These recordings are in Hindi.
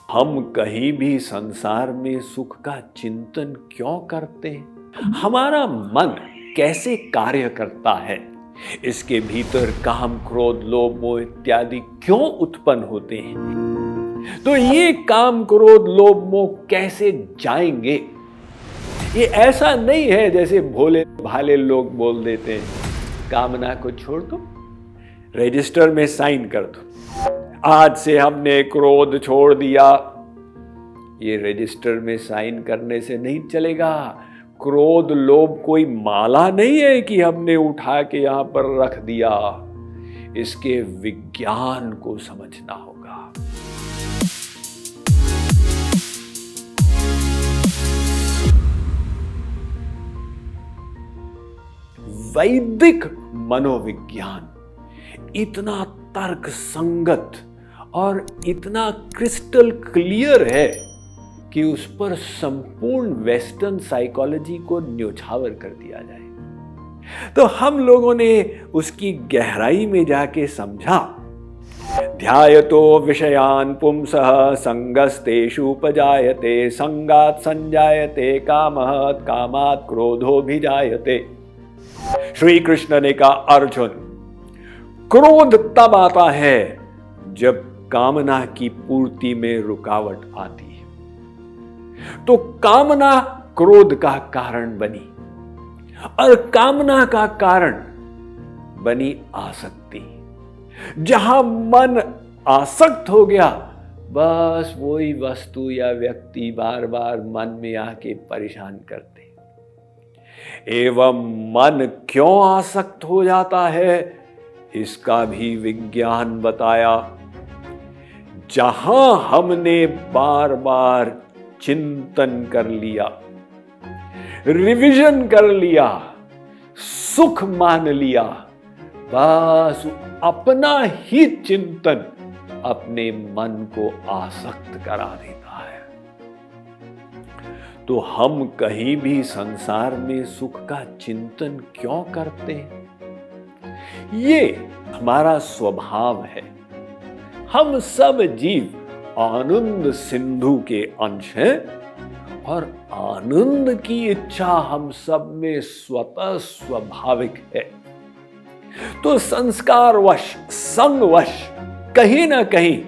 हम कहीं भी संसार में सुख का चिंतन क्यों करते हैं? हमारा मन कैसे कार्य करता है? इसके भीतर काम, क्रोध, लोभ, मोह इत्यादि क्यों उत्पन्न होते हैं? तो ये काम, क्रोध, लोभ, मोह कैसे जाएंगे? ये ऐसा नहीं है जैसे भोले भाले लोग बोल देते हैं, कामना को छोड़ दो, रजिस्टर में साइन कर दो, आज से हमने क्रोध छोड़ दिया। ये रजिस्टर में साइन करने से नहीं चलेगा। क्रोध, लोभ कोई माला नहीं है कि हमने उठा के यहां पर रख दिया। इसके विज्ञान को समझना होगा। वैदिक मनोविज्ञान इतना तर्क संगत और इतना क्रिस्टल क्लियर है कि उस पर संपूर्ण वेस्टर्न साइकोलॉजी को न्योछावर कर दिया जाए। तो हम लोगों ने उसकी गहराई में जाके समझा। ध्यायतो विषयान पुंसः संगस्तेषुपजायते संगात् संजायते कामः कामात् क्रोधोऽभिजायते। श्री कृष्ण ने कहा, अर्जुन, क्रोध तब आता है जब कामना की पूर्ति में रुकावट आती है। तो कामना क्रोध का कारण बनी और कामना का कारण बनी आसक्ति। जहां मन आसक्त हो गया, बस वही वस्तु या व्यक्ति बार बार मन में आके परेशान करते। एवं मन क्यों आसक्त हो जाता है, इसका भी विज्ञान बताया। जहां हमने बार बार चिंतन कर लिया, रिवीजन कर लिया, सुख मान लिया, बस अपना ही चिंतन अपने मन को आसक्त करा देता है। तो हम कहीं भी संसार में सुख का चिंतन क्यों करते हैं? ये हमारा स्वभाव है। हम सब जीव आनंद सिंधु के अंश हैं और आनंद की इच्छा हम सब में स्वतः स्वाभाविक है। तो संस्कारवश, संगवश कहीं ना कहीं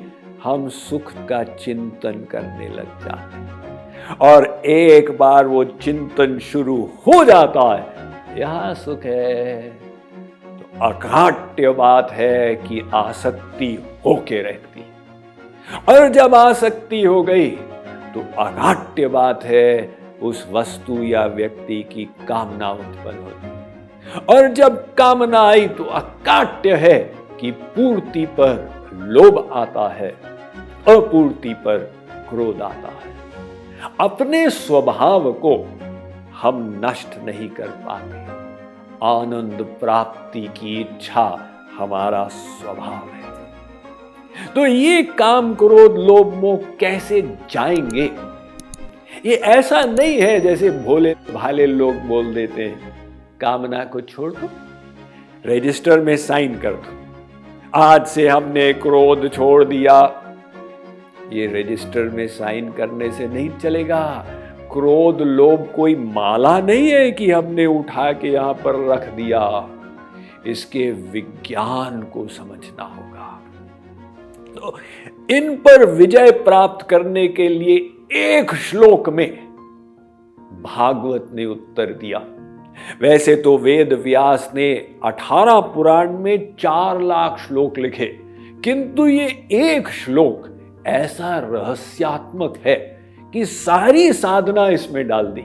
हम सुख का चिंतन करने लग जाते हैं। और एक बार वो चिंतन शुरू हो जाता है, यहां सुख है, तो अकाट्य बात है कि आसक्ति होके रहती। और जब आसक्ति हो गई तो अकाट्य बात है उस वस्तु या व्यक्ति की कामना उत्पन्न होती। और जब कामना आई तो अकाट्य है कि पूर्ति पर लोभ आता है, अपूर्ति पर क्रोध आता है। अपने स्वभाव को हम नष्ट नहीं कर पाते। आनंद प्राप्ति की इच्छा हमारा स्वभाव है। तो ये काम, क्रोध, लोभ, मोह कैसे जाएंगे? ये ऐसा नहीं है जैसे भोले भाले लोग बोल देते हैं, कामना को छोड़ दो, रजिस्टर में साइन कर दो, आज से हमने क्रोध छोड़ दिया। ये रजिस्टर में साइन करने से नहीं चलेगा। क्रोध, लोभ कोई माला नहीं है कि हमने उठा के यहां पर रख दिया। इसके विज्ञान को समझना होगा। तो इन पर विजय प्राप्त करने के लिए एक श्लोक में भागवत ने उत्तर दिया। वैसे तो वेद व्यास ने 18 पुराण में 4 लाख श्लोक लिखे, किंतु ये एक श्लोक ऐसा रहस्यात्मक है कि सारी साधना इसमें डाल दी।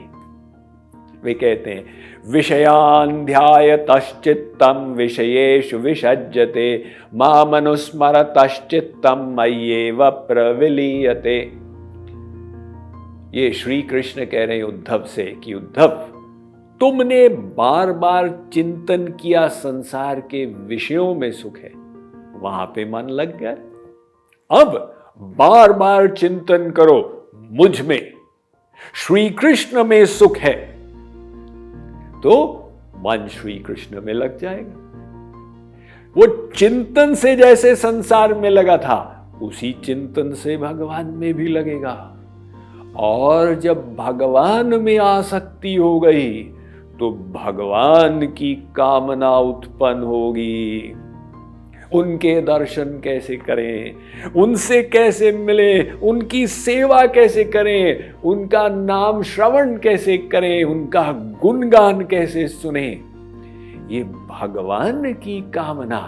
वे कहते हैं, विषयान् ध्यायतश्चित्तं विषयेषु विषज्यते मामनुस्मरतश्चित्तं मय्येव प्रविलीयते। ये श्री कृष्ण कह रहे हैं उद्धव से कि उद्धव, तुमने बार बार चिंतन किया संसार के विषयों में सुख है, वहां पे मन लग गया। अब बार बार चिंतन करो मुझ में, श्री कृष्ण में सुख है, तो मन श्री कृष्ण में लग जाएगा। वो चिंतन से जैसे संसार में लगा था, उसी चिंतन से भगवान में भी लगेगा। और जब भगवान में आसक्ति हो गई तो भगवान की कामना उत्पन्न होगी। उनके दर्शन कैसे करें, उनसे कैसे मिले, उनकी सेवा कैसे करें, उनका नाम श्रवण कैसे करें, उनका गुणगान कैसे सुने, ये भगवान की कामना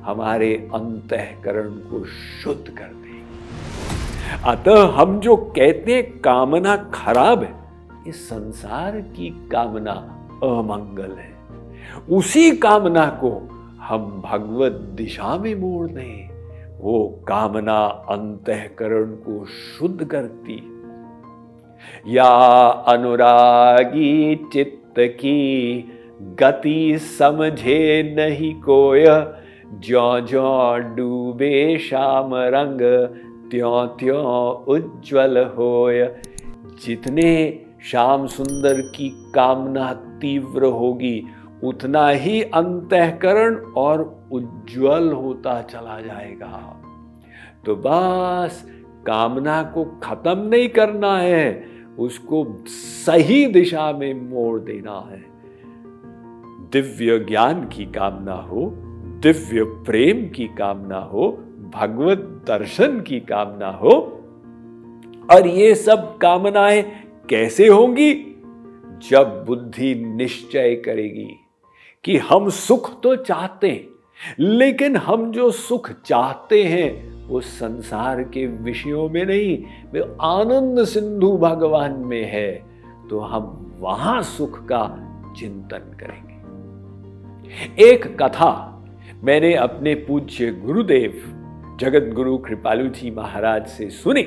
हमारे अंतःकरण को शुद्ध कर देगी। अतः हम जो कहते हैं कामना खराब है, इस संसार की कामना अमंगल है। उसी कामना को हम भगवत दिशा में मोड़ दें, वो कामना अंतःकरण को शुद्ध करती। या अनुरागी चित्त की गति समझे नहीं कोय, ज्यों ज्यों डूबे शाम रंग त्यों त्यों उज्ज्वल होय। जितने श्याम सुंदर की कामना तीव्र होगी, उतना ही अंतःकरण और उज्ज्वल होता चला जाएगा। तो बस कामना को खत्म नहीं करना है, उसको सही दिशा में मोड़ देना है। दिव्य ज्ञान की कामना हो, दिव्य प्रेम की कामना हो, भगवत दर्शन की कामना हो। और ये सब कामनाएं कैसे होंगी? जब बुद्धि निश्चय करेगी कि हम सुख तो चाहते हैं, लेकिन हम जो सुख चाहते हैं वो संसार के विषयों में नहीं, वे आनंद सिंधु भगवान में है, तो हम वहां सुख का चिंतन करेंगे। एक कथा मैंने अपने पूज्य गुरुदेव जगत गुरु कृपालु जी महाराज से सुनी।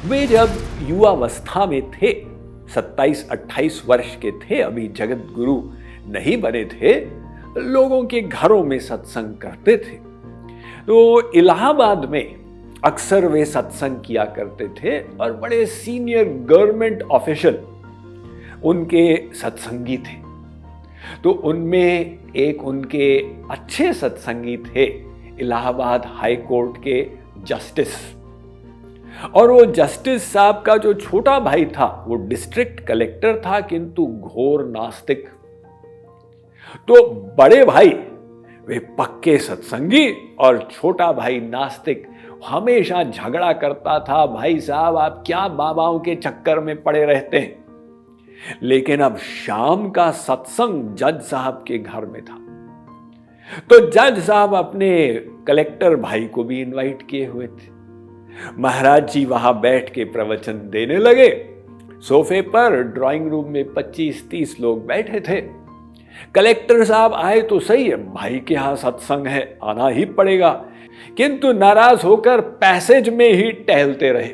वे जब युवावस्था में थे, 27-28 वर्ष के थे, अभी जगत गुरु नहीं बने थे, लोगों के घरों में सत्संग करते थे। तो इलाहाबाद में अक्सर वे सत्संग किया करते थे और बड़े सीनियर गवर्नमेंट ऑफिशियल उनके सत्संगी थे। तो उनमें एक उनके अच्छे सत्संगी थे, इलाहाबाद हाई कोर्ट के जस्टिस। और वो जस्टिस साहब का जो छोटा भाई था वो डिस्ट्रिक्ट कलेक्टर था, किंतु घोर नास्तिक। तो बड़े भाई वे पक्के सत्संगी और छोटा भाई नास्तिक। हमेशा झगड़ा करता था, भाई साहब आप क्या बाबाओं के चक्कर में पड़े रहते हैं। लेकिन अब शाम का सत्संग जज साहब के घर में था, तो जज साहब अपने कलेक्टर भाई को भी इनवाइट किए हुए थे। महाराज जी वहां बैठ के प्रवचन देने लगे। सोफे पर ड्राइंग रूम में 25-30 लोग बैठे थे। कलेक्टर साहब आए तो सही है, भाई के यहां सत्संग है, आना ही पड़ेगा, किंतु नाराज होकर पैसेज में ही टहलते रहे।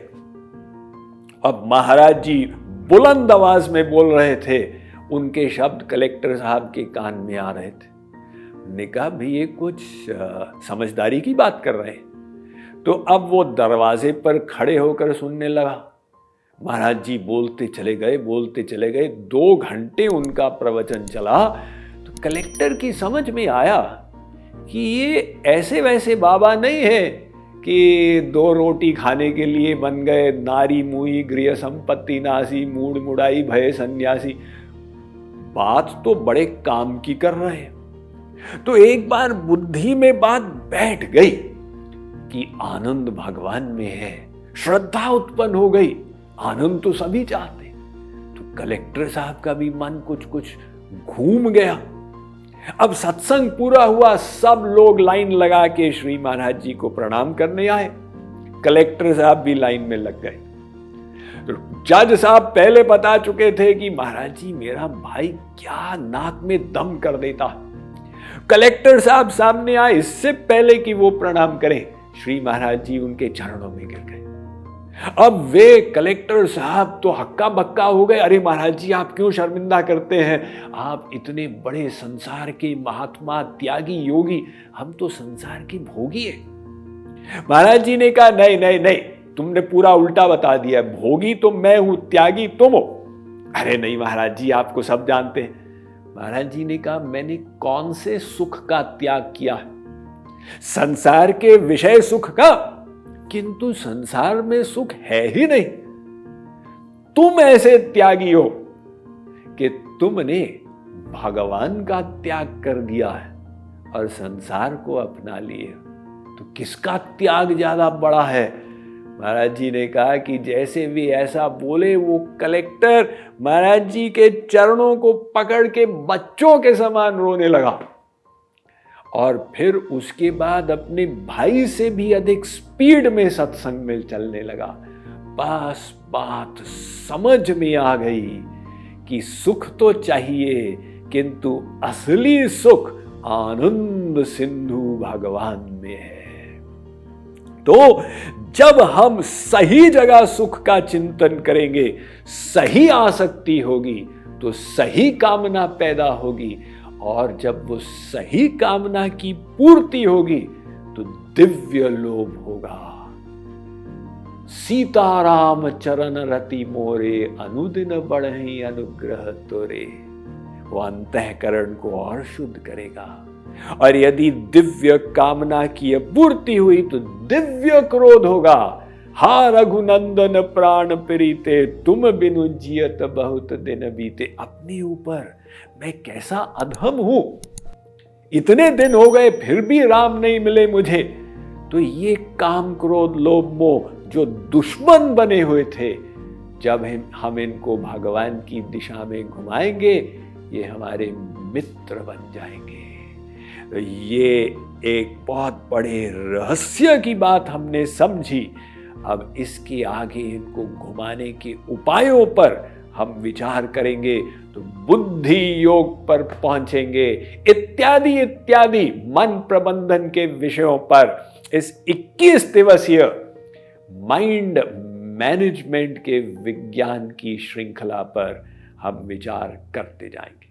अब महाराज जी बुलंद आवाज में बोल रहे थे, उनके शब्द कलेक्टर साहब के कान में आ रहे थे। ने कहा भाई ये कुछ समझदारी की बात कर रहे हैं। तो अब वो दरवाजे पर खड़े होकर सुनने लगा। महाराज जी बोलते चले गए। 2 घंटे उनका प्रवचन चला। तो कलेक्टर की समझ में आया कि ये ऐसे वैसे बाबा नहीं है कि 2 रोटी खाने के लिए बन गए, नारी मुई गृह संपत्ति नासी, मूड मुड़ाई भय सन्यासी। बात तो बड़े काम की कर रहे हैं। तो एक बार बुद्धि में बात बैठ गई कि आनंद भगवान में है। श्रद्धा उत्पन्न हो गई, आनंद तो सभी चाहते। तो कलेक्टर साहब का भी मन कुछ घूम गया। अब सत्संग पूरा हुआ, सब लोग लाइन लगा के श्री महाराज जी को प्रणाम करने आए। कलेक्टर साहब भी लाइन में लग गए। तो जज साहब पहले बता चुके थे कि महाराज जी मेरा भाई क्या नाक में दम कर देता। कलेक्टर साहब सामने आए, इससे पहले कि वो प्रणाम करें, श्री महाराज जी उनके चरणों में गिर गए। अब वे कलेक्टर साहब तो हक्का बक्का हो गए। अरे महाराज जी आप क्यों शर्मिंदा करते हैं, आप इतने बड़े संसार के महात्मा त्यागी योगी, हम तो संसार के भोगी हैं। महाराज जी ने कहा नहीं, तुमने पूरा उल्टा बता दिया, भोगी तो मैं हूं, त्यागी तुम हो। अरे नहीं महाराज जी आपको सब जानते हैं। महाराज जी ने कहा मैंने कौन से सुख का त्याग किया है? संसार के विषय सुख का, किंतु संसार में सुख है ही नहीं। तुम ऐसे त्यागी हो कि तुमने भगवान का त्याग कर दिया है और संसार को अपना लिए। तो किसका त्याग ज्यादा बड़ा है? महाराज जी ने कहा कि जैसे भी ऐसा बोले वो कलेक्टर महाराज जी के चरणों को पकड़ के बच्चों के समान रोने लगा और फिर उसके बाद अपने भाई से भी अधिक स्पीड में सत्संग में चलने लगा। बस बात समझ में आ गई कि सुख तो चाहिए, किंतु असली सुख आनंद सिंधु भगवान में है। तो जब हम सही जगह सुख का चिंतन करेंगे, सही आसक्ति होगी तो सही कामना पैदा होगी, और जब वो सही कामना की पूर्ति होगी तो दिव्य लोभ होगा। सीताराम चरण रति मोरे, अनुदिन बढ़हि अनुग्रह तोरे। वो अंतःकरण को और शुद्ध करेगा। और यदि दिव्य कामना की पूर्ति हुई तो दिव्य क्रोध होगा। हा रघुनंदन प्राण प्रीते, तुम बिनु जियत बहुत दिन बीते। अपने ऊपर मैं कैसा अधम हूं, इतने दिन हो गए फिर भी राम नहीं मिले मुझे। तो ये काम क्रोध लोभ मोह जो दुश्मन बने हुए थे, जब हम इनको भगवान की दिशा में घुमाएंगे, ये हमारे मित्र बन जाएंगे। ये एक बहुत बड़े रहस्य की बात हमने समझी। अब इसके आगे इनको घुमाने के उपायों पर हम विचार करेंगे तो बुद्धि योग पर पहुंचेंगे, इत्यादि इत्यादि मन प्रबंधन के विषयों पर इस 21 दिवसीय माइंड मैनेजमेंट के विज्ञान की श्रृंखला पर हम विचार करते जाएंगे।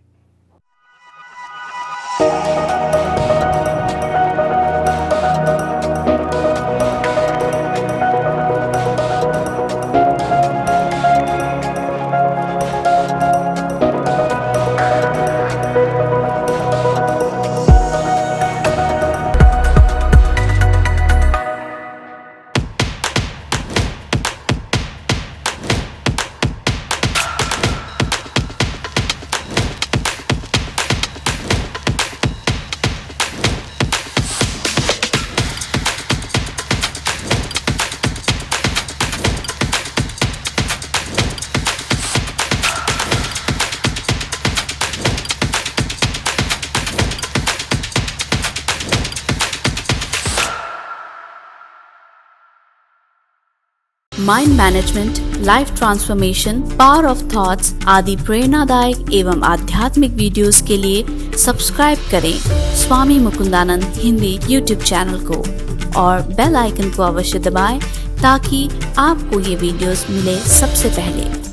Mind management, life transformation, power of thoughts आदि प्रेरणादायक एवं आध्यात्मिक वीडियोस के लिए सब्सक्राइब करें स्वामी मुकुंदानंद हिंदी यूट्यूब चैनल को और बेल आइकन को अवश्य दबाएं ताकि आपको ये वीडियोस मिले सबसे पहले।